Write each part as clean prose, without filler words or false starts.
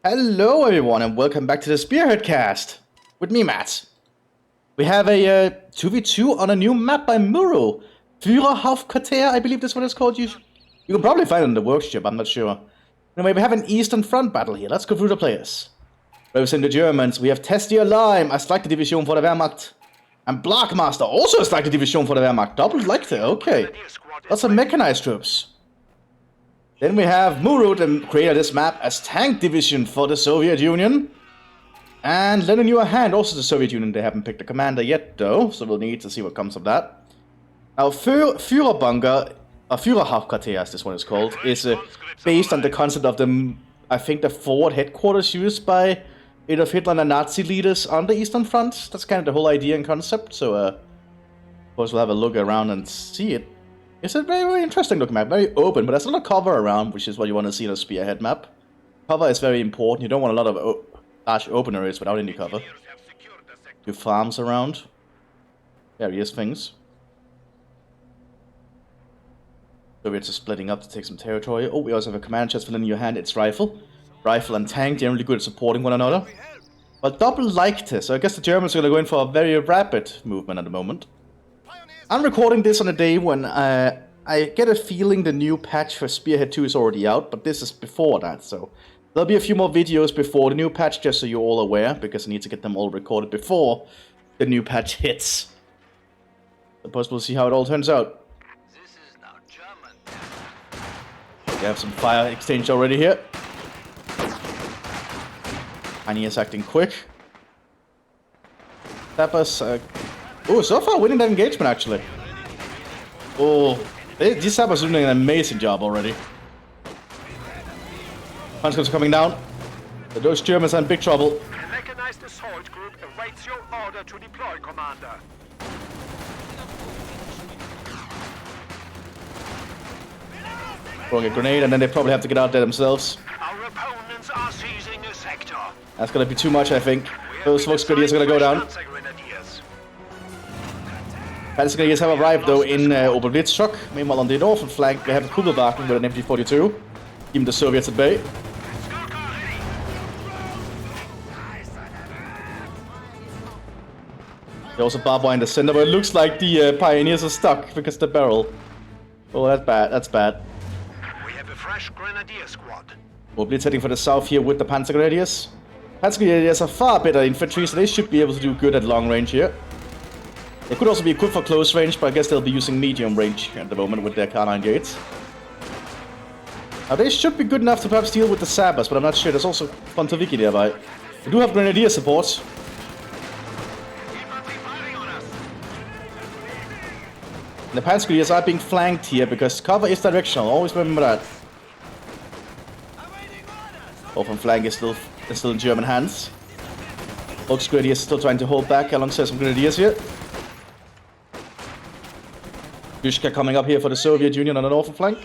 Hello everyone and welcome back to the Spearhead cast with me, Matt. We have a 2v2 on a new map by Muro. Führerhauptquartier, I believe that's what it's called. You can probably find it in the workshop, I'm not sure. Anyway, we have an Eastern Front battle here. Let's go through the players. Representing the Germans, we have Testier Lime, a Stärke Division for the Wehrmacht. And Blackmaster, also a Stärke Division for the Wehrmacht. Double Leichte, okay. Lots of mechanized troops. Then we have Muro, the creator of this map, as Tank Division for the Soviet Union. And lend a new hand, also the Soviet Union. They haven't picked a commander yet, though, so we'll need to see what comes of that. Now, Führerbunker, Führerhauptquartier, as this one is called, is based on the concept of I think the forward headquarters used by Adolf Hitler and the Nazi leaders on the Eastern Front. That's kind of the whole idea and concept, so of course we'll have a look around and see it. It's a very, very interesting looking map, very open, but there's a lot of cover around, which is what you want to see in a Spearhead map. Cover is very important. You don't want a lot of large open areas without any cover. Two farms around. Various things. So we're just splitting up to take some territory. Oh, we also have a command chest for in your hand. It's rifle. Rifle and tank, generally good at supporting one another. But double Leichte, so I guess the Germans are going to go in for a very rapid movement at the moment. I'm recording this on a day when I get a feeling the new patch for Spearhead 2 is already out, but this is before that, so there'll be a few more videos before the new patch, just so you're all aware, because I need to get them all recorded before the new patch hits. Suppose we'll see how it all turns out. This is now German. We have some fire exchange already here. Tiny is acting quick. Tapas, oh, so far winning that engagement, actually. Oh, these Sappers are doing an amazing job already. Punch are coming down. Those Germans are in big trouble. A mechanized assault group awaits your order to deploy, Commander. Throwing a grenade, and then they probably have to get out there themselves. Our opponents are seizing a sector. That's gonna be too much, I think. Those smoke grenadiers are gonna go down. Panzer Grenadiers have arrived though in Oberblitzschock. Meanwhile on the northern flank they have the Kugelwagen with an MG42. Keeping the Soviets at bay. They also barbed wire in the center, but it looks like the Pioneers are stuck because of the barrel. Oh, that's bad, that's bad. We have a fresh Grenadier squad. Oberblitz heading for the south here with the Panzer Grenadiers. Panzer Grenadiers are far better infantry, so they should be able to do good at long range here. They could also be equipped for close range, but I guess they'll be using medium range at the moment with their Car-9 gates. Now they should be good enough to perhaps deal with the Sabers, but I'm not sure. There's also Pontoviki nearby. We do have Grenadier support. And the Panzer Grenadiers are being flanked here because cover is directional. Always remember that. Open flank is still in German hands. Volks Grenadiers still trying to hold back alongside some Grenadiers here. Yushka coming up here for the Soviet Union on the northern flank.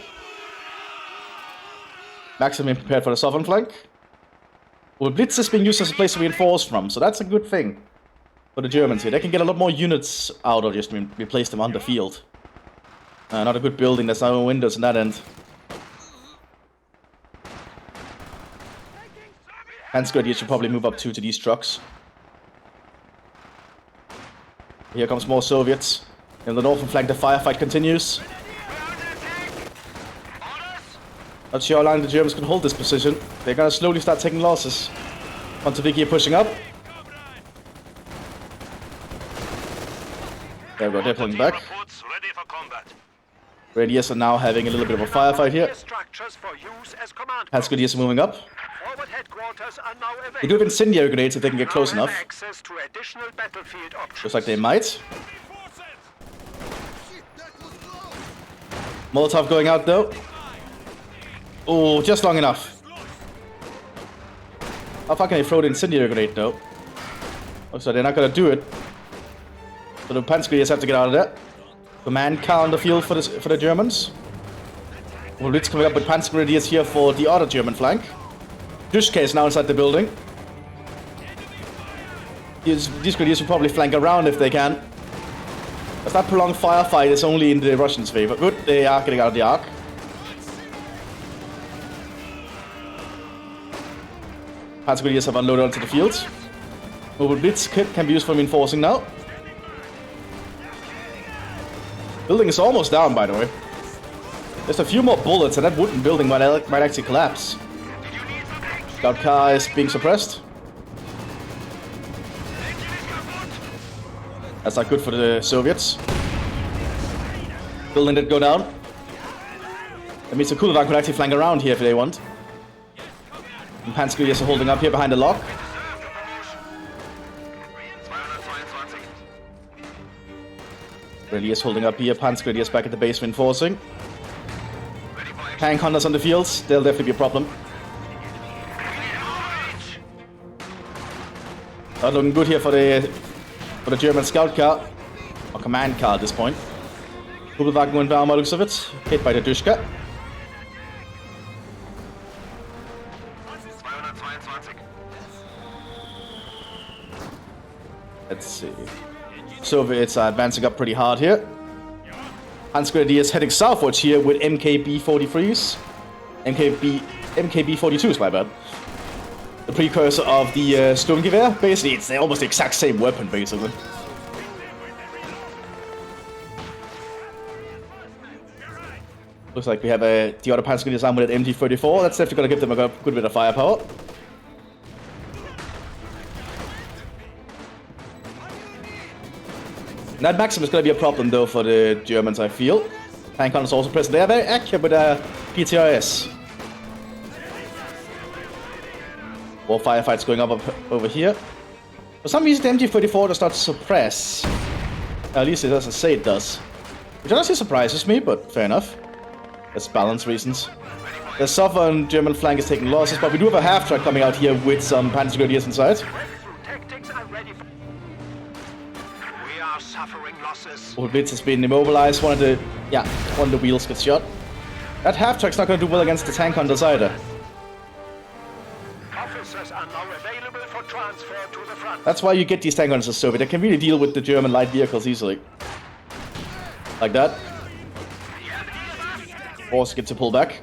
Maximum prepared for the southern flank. Well, Blitz is being used as a place to reinforce from, so that's a good thing for the Germans here. They can get a lot more units out of just replace them on the field. Not a good building, there's no windows in that end. Hansgrenadiers should probably move up to these trucks. Here comes more Soviets. In the northern flank, the firefight continues. Not sure how long the Germans can hold this position. They're gonna slowly start taking losses. Pontoviki pushing up. There we go, they're pulling back. Grenadiers are now having a little bit of a firefight here. Hansgrenadiers are moving up. They do have incendiary grenades if they can get close enough. Looks like they might. Molotov going out though. Oh, just long enough. How far can they throw the incendiary grenade though? Oh, so they're not gonna do it. So the Panzer Grenadiers have to get out of there. Command car on the field for the Germans. Blitz coming up with Panzer Grenadiers here for the other German flank. Duschke is now inside the building. These Grenadiers will probably flank around if they can. As that prolonged firefight is only in the Russians' favor. Good, they are getting out of the arc. Panzer Grenadiers have unloaded onto the field. Mobile Blitz kit can be used for reinforcing now. Building is almost down, by the way. Just a few more bullets and that wooden building might actually collapse. Scout car is being suppressed. That's not good for the Soviets. Building did go down. That means the Kulevac could actually flank around here if they want. And Panzer Grenadiers are holding up here behind the lock. Grenadiers holding up here. Panzer Grenadiers back at the base reinforcing. Tank hunters on the fields. They'll definitely be a problem. Not looking good here for the German scout car. Or command car at this point. Kugelwagen und Armor looks of it. Hit by the Dushka. Let's see. Soviets are advancing up pretty hard here. Panzer Grenadiers heading southwards here with MKB-43s. MKB-42s, my bad. The precursor of the Sturmgewehr. Basically, it's almost the exact same weapon, basically. Looks like we have the other Panzer Grenadiers armed with an MG-34. That's definitely going to give them a good bit of firepower. That Maxim is going to be a problem, though, for the Germans, I feel. Tank hunters also present. They are very accurate with PTRS. More firefights going up over here. For some reason, the MG-34 does not suppress. At least it doesn't say it does. Which honestly surprises me, but fair enough. That's balance reasons. The southern German flank is taking losses, but we do have a half-track coming out here with some Panzer Grenadiers inside. Blitz has been immobilized. One of the wheels gets shot. That half-track's not going to do well against the tank hunters either. Officers are now available for transfer to the front. That's why you get these tank hunters as Soviet. They can really deal with the German light vehicles easily. Like that. Force gets to pull back.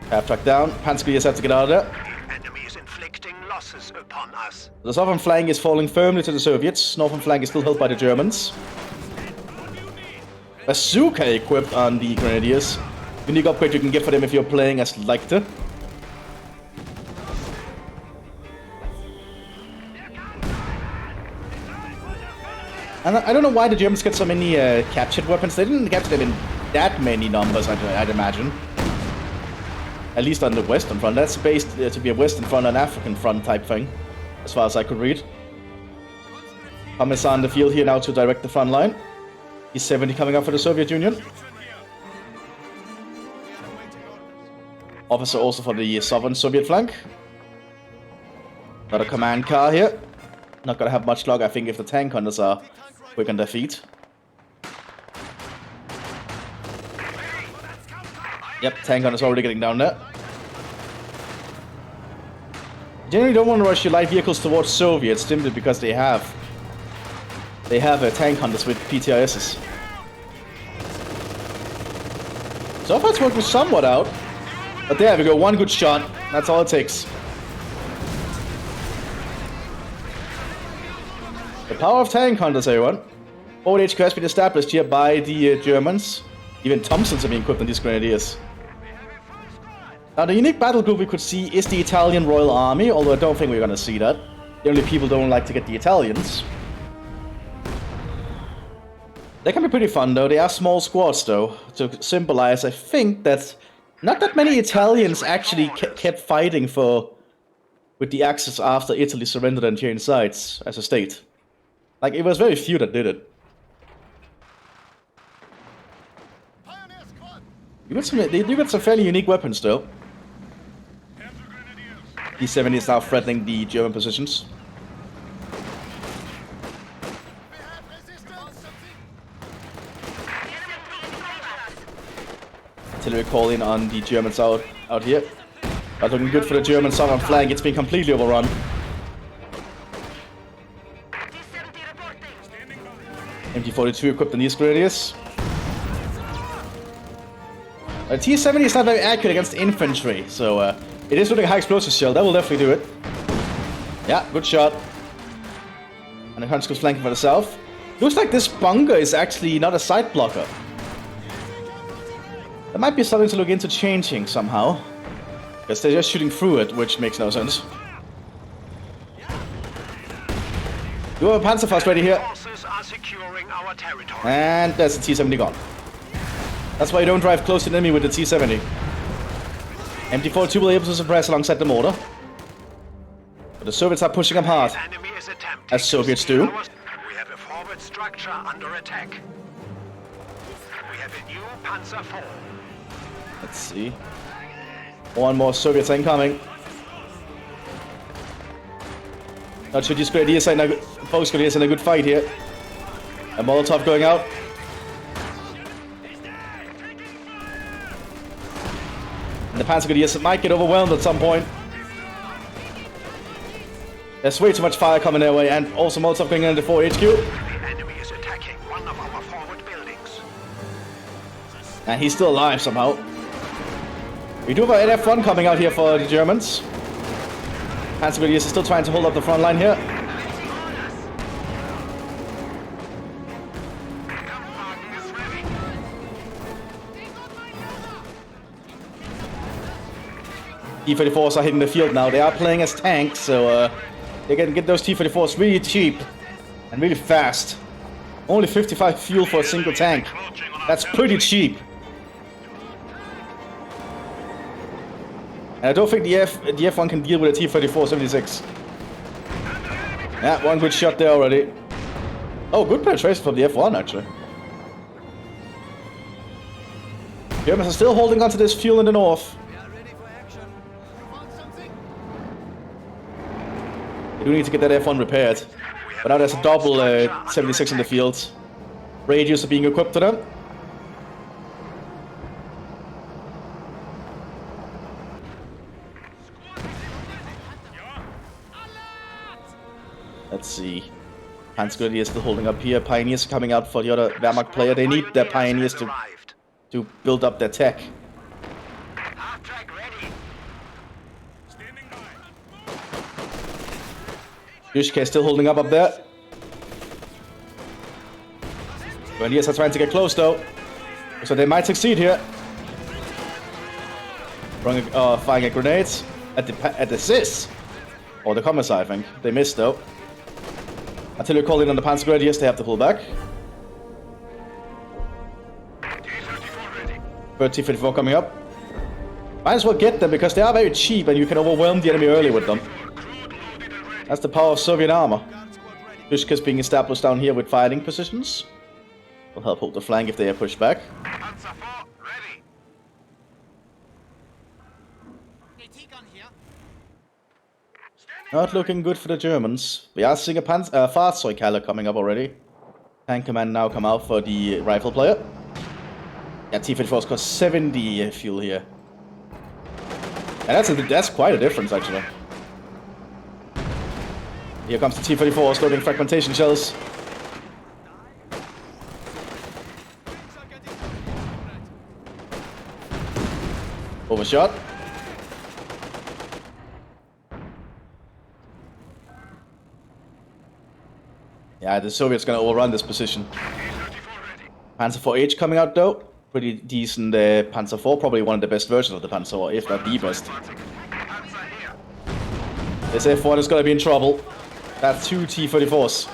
Half-track down. Panzer Grenadiers have to get out of there. Upon us. The southern flank is falling firmly to the Soviets. Northern flank is still held by the Germans. Bazooka equipped on the Grenadiers. Unique upgrade you can get for them if you're playing as Leichte. And I don't know why the Germans get so many captured weapons. They didn't capture them in that many numbers, I'd imagine. At least on the Western Front. That's based to be a Western Front and African Front type thing, as far as I could read. Commissar on the field here now to direct the front line. He's 70 coming up for the Soviet Union. Officer also for the southern Soviet flank. Got a command car here. Not gonna have much luck, I think, if the tank hunters are quick on their feet. Yep, tank hunters already getting down there. Generally don't want to rush your light vehicles towards Soviets simply because they have tank hunters with PTRSs. So far it's working somewhat out. But there we go, one good shot. That's all it takes. The power of tank hunters, everyone. Forward HQ has been established here by the Germans. Even Thompsons are being equipped on these Grenadiers. Now the unique battle group we could see is the Italian Royal Army, although I don't think we're gonna see that. The only people don't like to get the Italians. They can be pretty fun though, they are small squads though, to symbolize, I think, that not that many Italians actually kept fighting with the Axis after Italy surrendered and changed sides as a state. Like, it was very few that did it. They do get some fairly unique weapons though. D-70 is now threatening the German positions. Artillery call in on the Germans out here. But looking good for the German southern flank. It's been completely overrun. MG-42 equipped on these Grenadiers. T-70 is not very accurate against infantry, so it is with a high explosive shell. That will definitely do it. Yeah, good shot. And the Huns goes flanking for the south. Looks like this bunker is actually not a side blocker. There might be something to look into changing somehow. Because they're just shooting through it, which makes no sense. You have a Panzerfaust ready here. And there's the T-70 gone. That's why you don't drive close to the enemy with the T-70. MT-42 will be able to suppress alongside the mortar. But the Soviets are pushing up hard. As Soviets do. We have a forward structure under attack. We have a new Panzer IV. Let's see. One more Soviets incoming. Not sure these Grenadiers are in a good, both Grenadiers in a good fight here. A Molotov going out. And the Panzer Grenadiers might get overwhelmed at some point. There's way too much fire coming their way, and also Molotov going into 4 HQ. The enemy is attacking one of our forward buildings. And he's still alive somehow. We do have an F1 coming out here for the Germans. Panzer Grenadiers is still trying to hold up the front line here. T-34s are hitting the field now. They are playing as tanks, so they can get those T-34s really cheap and really fast. Only 55 fuel for a single tank. That's pretty cheap. And I don't think the F1 can deal with a T-34-76. Yeah, one good shot there already. Oh, good penetration from the F1 actually. Germans are still holding on to this fuel in the north. They do need to get that F1 repaired. But now there's a double 76 in the field. Radios are being equipped to them. Let's see. Panzer Grenadiers still holding up here. Pioneers are coming out for the other Wehrmacht player. They need their Pioneers to build up their tech. Yushka is still holding up there. Grenadiers are trying to get close though. So they might succeed here. Firing a grenade at the SIS. Or the commissar, I think. They missed though. Until you call in on the Panzer Grenadiers, they have to pull back. Third T-34 coming up. Might as well get them because they are very cheap and you can overwhelm the enemy early with them. That's the power of Soviet armor. Yushka's being established down here with fighting positions. Will help hold the flank if they are pushed back. Not looking good for the Germans. We are seeing a Fahrzeughalle coming up already. Tank command now come out for the rifle player. Yeah, T-34's cost 70 fuel here. And that's quite a difference actually. Here comes the T-34s loading fragmentation shells. Overshot. Yeah, the Soviets gonna overrun this position. Panzer IV-H coming out though. Pretty decent Panzer IV, probably one of the best versions of the Panzer, if not the best. This F1 is gonna be in trouble. That's 2 T-34s.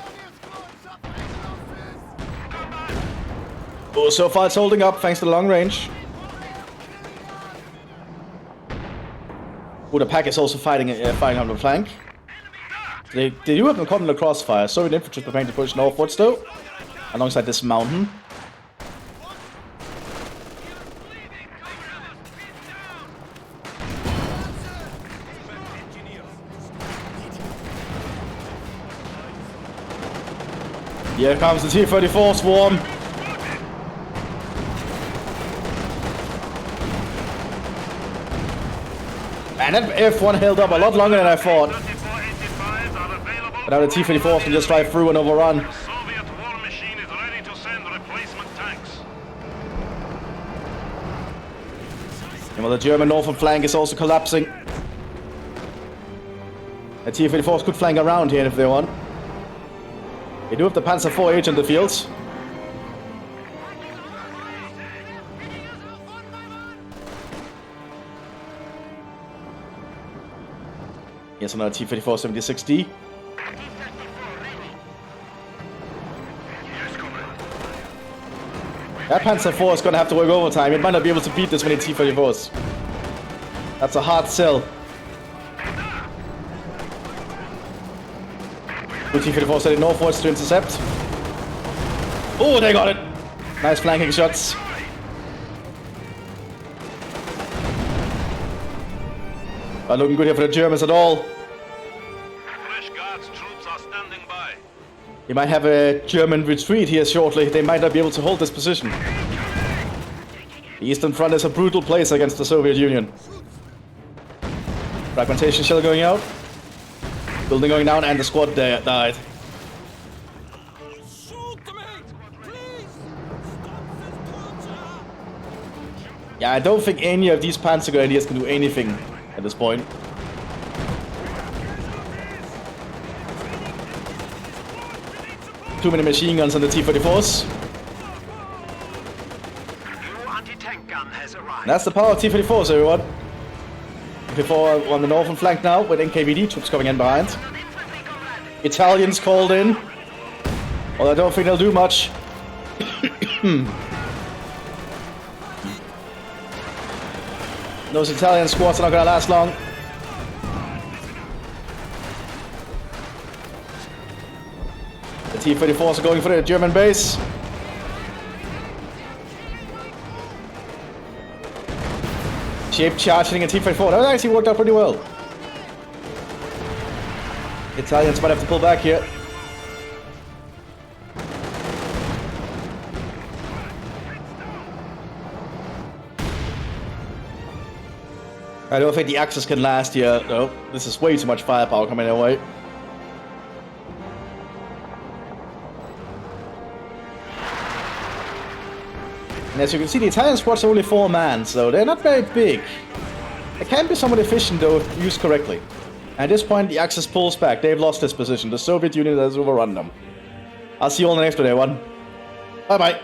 Oh, so far it's holding up thanks to the long range. Oh, the pack is also fighting on the flank. They do have them caught in the crossfire. Soviet infantry is preparing to push northwards though, alongside this mountain. Here comes the T-34 swarm. And that F1 held up a lot longer than I thought. But now the T-34s can just drive through and overrun. Soviet war machine is ready to send replacement tanks. Well, the German northern flank is also collapsing. The T-34s could flank around here if they want. They do have the Panzer IV in the fields. Here's another T-34 76D. That Panzer IV is going to have to work overtime. It might not be able to beat this many T-34s. That's a hard sell. Two T-34s heading northwards to intercept. Oh, they got it! Nice flanking shots. Not looking good here for the Germans at all. Fresh Guards troops are standing by. They might have a German retreat here shortly. They might not be able to hold this position. The Eastern Front is a brutal place against the Soviet Union. Fragmentation shell going out. Building going down, and the squad died. Yeah, I don't think any of these Panzer Grenadiers can do anything at this point. Too many machine guns on the T-34s. New anti-tank gun has arrived. That's the power of T-34s, everyone. T-34 on the northern flank now, with NKVD troops coming in behind. Italians called in. Well, I don't think they'll do much. Those Italian squads are not gonna last long. The T-34s are going for the German base. Shape charging a T-34. That actually worked out pretty well. Italians might have to pull back here. I don't think the Axis can last here, though. This is way too much firepower coming their way. And as you can see, the Italian squads are only 4 man, so they're not very big. They can be somewhat efficient, though, if used correctly. At this point, the Axis pulls back. They've lost this position. The Soviet Union has overrun them. I'll see you all in the next video, everyone. Bye-bye.